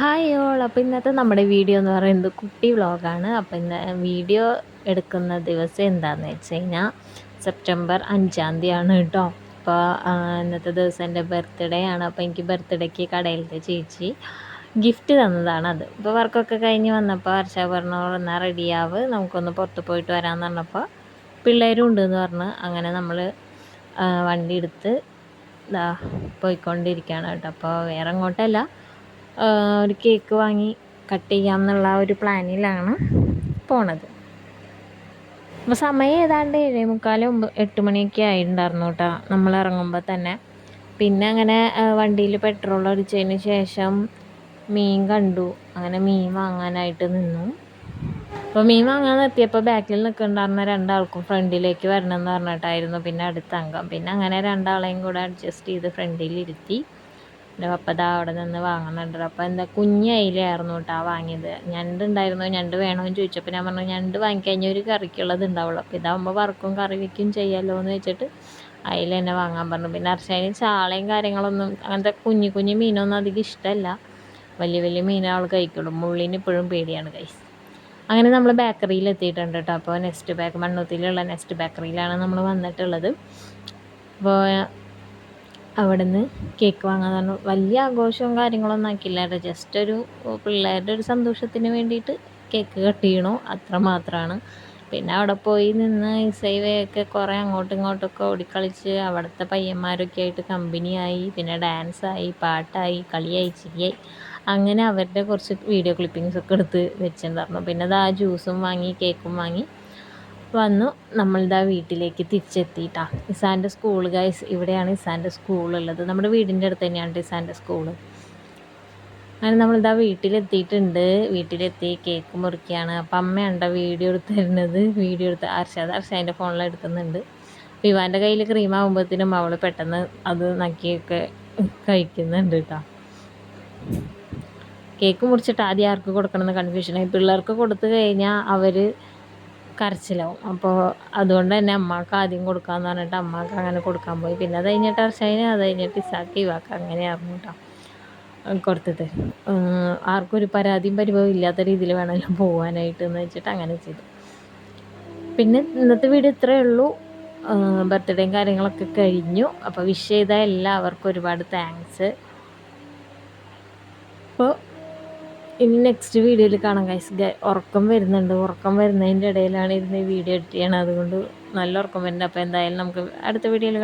Hi all. അപ്പോൾ ഇന്നത്തെ നമ്മുടെ വീഡിയോ എന്ന് പറയുന്നത് കുട്ടി വ്ളോഗാണ്. അപ്പോൾ ഇന്ന് വീഡിയോ എടുക്കുന്ന ദിവസം എന്താണെന്ന് വെച്ച് കഴിഞ്ഞാൽ സെപ്റ്റംബർ 5-ാം തീയതിയാണ് കേട്ടോ. അപ്പോൾ ഇന്നത്തെ ദിവസം എൻ്റെ ബർത്ത്ഡേ ആണ്. അപ്പോൾ എനിക്ക് ബർത്ത്ഡേക്ക് കടയിലത്തെ ചേച്ചി ഗിഫ്റ്റ് തന്നതാണ് അത്. ഇപ്പോൾ വർക്കൊക്കെ കഴിഞ്ഞ് വന്നപ്പോൾ ഹർഷ പറഞ്ഞു, എന്നാൽ റെഡിയാവ്, നമുക്കൊന്ന് പുറത്ത് പോയിട്ട് വരാമെന്ന് പറഞ്ഞപ്പോൾ പിള്ളേരും ഉണ്ടെന്ന് പറഞ്ഞ് അങ്ങനെ നമ്മൾ വണ്ടി എടുത്ത് പോയിക്കൊണ്ടിരിക്കുകയാണ് കേട്ടോ. അപ്പോൾ വേറെ അങ്ങോട്ടല്ല, ഒരു കേക്ക് വാങ്ങി കട്ട് ചെയ്യാം എന്നുള്ള ഒരു പ്ലാനിലാണ് പോണത്. അപ്പോൾ സമയം ഏതാണ്ട് 7:45 8 മണിയൊക്കെ ആയിട്ടുണ്ടായിരുന്നു കേട്ടോ നമ്മൾ ഇറങ്ങുമ്പോൾ തന്നെ. പിന്നെ അങ്ങനെ വണ്ടിയിൽ പെട്രോൾ അടിച്ചതിന് ശേഷം മീൻ കണ്ടു, അങ്ങനെ മീൻ വാങ്ങാനായിട്ട് നിന്നു. അപ്പോൾ മീൻ വാങ്ങാൻ നിർത്തിയപ്പോൾ ബാക്കിൽ നിൽക്കുന്നുണ്ടായിരുന്ന രണ്ടാൾക്കും ഫ്രണ്ടിലേക്ക് വരണം എന്ന് പറഞ്ഞിട്ടായിരുന്നു പിന്നെ അടുത്ത അംഗം. പിന്നെ അങ്ങനെ രണ്ടാളെയും കൂടെ അഡ്ജസ്റ്റ് ചെയ്ത് ഫ്രണ്ടിലിരുത്തി. അപ്പോൾ അതാ അവിടെ നിന്ന് വാങ്ങുന്നുണ്ട്. അപ്പോൾ എന്താ കുഞ്ഞ് അയിലായിരുന്നു കേട്ടോ വാങ്ങിയത്. ഞണ്ടുണ്ടായിരുന്നു, ഞണ്ട് വേണമെന്ന് ചോദിച്ചപ്പോൾ ഞാൻ പറഞ്ഞു ഞണ്ട് വാങ്ങിക്കഴിഞ്ഞാൽ ഒരു കറിക്കുള്ളത് ഉണ്ടാവുള്ളൂ, അപ്പോൾ ഇതാകുമ്പോൾ വറുക്കും കറി വയ്ക്കും ചെയ്യാമല്ലോ എന്ന് വെച്ചിട്ട് അയില തന്നെ വാങ്ങാൻ പറഞ്ഞു. പിന്നെ അർഷേന് ചാളയും കാര്യങ്ങളൊന്നും അങ്ങനത്തെ കുഞ്ഞു കുഞ്ഞു മീനൊന്നും അധികം ഇഷ്ടമല്ല, വലിയ വലിയ മീനുകൾ കഴിക്കുള്ളൂ. മുള്ളിന് ഇപ്പോഴും പേടിയാണ് കൈസ്. അങ്ങനെ നമ്മൾ ബേക്കറിയിൽ എത്തിയിട്ടുണ്ട് കേട്ടോ. അപ്പോൾ മണ്ണുത്തിയിലുള്ള നെക്സ്റ്റ് ബേക്കറിയിലാണ് നമ്മൾ വന്നിട്ടുള്ളത്. അപ്പോൾ അവിടെ നിന്ന് കേക്ക് വാങ്ങാൻ പറഞ്ഞു. വലിയ ആഘോഷവും കാര്യങ്ങളൊന്നും ആക്കിയില്ല കേട്ടോ, ജസ്റ്റ് ഒരു പിള്ളേരുടെ ഒരു സന്തോഷത്തിന് വേണ്ടിയിട്ട് കേക്ക് കട്ട് ചെയ്യണോ അത്ര മാത്രമാണ്. പിന്നെ അവിടെ പോയി നിന്ന് ഇസൈവയൊക്കെ കുറേ അങ്ങോട്ടും ഇങ്ങോട്ടൊക്കെ ഓടിക്കളിച്ച് അവിടുത്തെ പയ്യന്മാരൊക്കെ ആയിട്ട് കമ്പനിയായി. പിന്നെ ഡാൻസായി, പാട്ടായി, കളിയായി, ചിരിയായി. അങ്ങനെ അവരുടെ കുറച്ച് വീഡിയോ ക്ലിപ്പിങ്സൊക്കെ എടുത്ത് വെച്ചിട്ടുണ്ടായിരുന്നു. പിന്നെ അത് ആ ജ്യൂസും വാങ്ങി കേക്കും വാങ്ങി വന്നു. നമ്മളിതാ വീട്ടിലേക്ക് തിരിച്ചെത്തിയിട്ടാ. ഇസാൻ്റെ സ്കൂൾ ഗൈസ്, ഇവിടെയാണ് ഇസാൻ്റെ സ്കൂളുള്ളത്. നമ്മുടെ വീടിൻ്റെ അടുത്ത് തന്നെയാണ് ഇസാൻ്റെ സ്കൂള്. അങ്ങനെ നമ്മളിതാ വീട്ടിലെത്തിയിട്ടുണ്ട്. വീട്ടിലെത്തി കേക്ക് മുറിക്കുകയാണ്. അപ്പം അമ്മയുണ്ടോ വീഡിയോ എടുത്ത് തരുന്നത്. വീഡിയോ എടുത്ത് അർഷാൻ്റെ ഫോണിൽ എടുക്കുന്നുണ്ട്. വിവാൻ്റെ കയ്യിൽ ക്രീമാകുമ്പോഴത്തേനും അവൾ പെട്ടെന്ന് അത് നക്കിയൊക്കെ കഴിക്കുന്നുണ്ട് കേട്ടോ. കേക്ക് മുറിച്ചിട്ട് ആദ്യം ആർക്ക് കൊടുക്കണമെന്ന് കൺഫ്യൂഷനായി. പിള്ളേർക്ക് കൊടുത്തു കഴിഞ്ഞാൽ അവർ കരച്ചിലാവും. അപ്പോൾ അതുകൊണ്ട് തന്നെ അമ്മക്ക് ആദ്യം കൊടുക്കാമെന്ന് പറഞ്ഞിട്ട് അമ്മക്ക് അങ്ങനെ കൊടുക്കാൻ പോയി. പിന്നെ അത് കഴിഞ്ഞിട്ട് അർഷൈന്, അത് കഴിഞ്ഞിട്ട് ഇസാക്ക്, ഇവാക്ക് അങ്ങനെയായിരുന്നു കേട്ടോ കൊടുത്തത്. ആർക്കും ഒരു പരാതിയും പരിഭവം ഇല്ലാത്ത രീതിയിൽ വേണമല്ലോ പോകാനായിട്ട് എന്ന് വെച്ചിട്ട് അങ്ങനെ ചെയ്തു. പിന്നെ ഇന്നത്തെ വീഡിയോ ഇത്രയേ ഉള്ളൂ. ബർത്ത്ഡേയും കാര്യങ്ങളൊക്കെ കഴിഞ്ഞു. അപ്പോൾ വിഷ് ചെയ്ത എല്ലാവർക്കും ഒരുപാട് താങ്ക്സ്. അപ്പോൾ ഇനി നെക്സ്റ്റ് വീഡിയോയിൽ കാണാം ഗൈസ്. ഉറക്കം വരുന്നുണ്ട്, ഉറക്കം വരുന്നതിൻ്റെ ഇടയിലാണ് ഇരുന്ന് വീഡിയോ എഡിറ്റ് ചെയ്യണം, അതുകൊണ്ട് നല്ല ഉറക്കം വരുന്നുണ്ട്. അപ്പോൾ എന്തായാലും നമുക്ക് അടുത്ത വീഡിയോയിൽ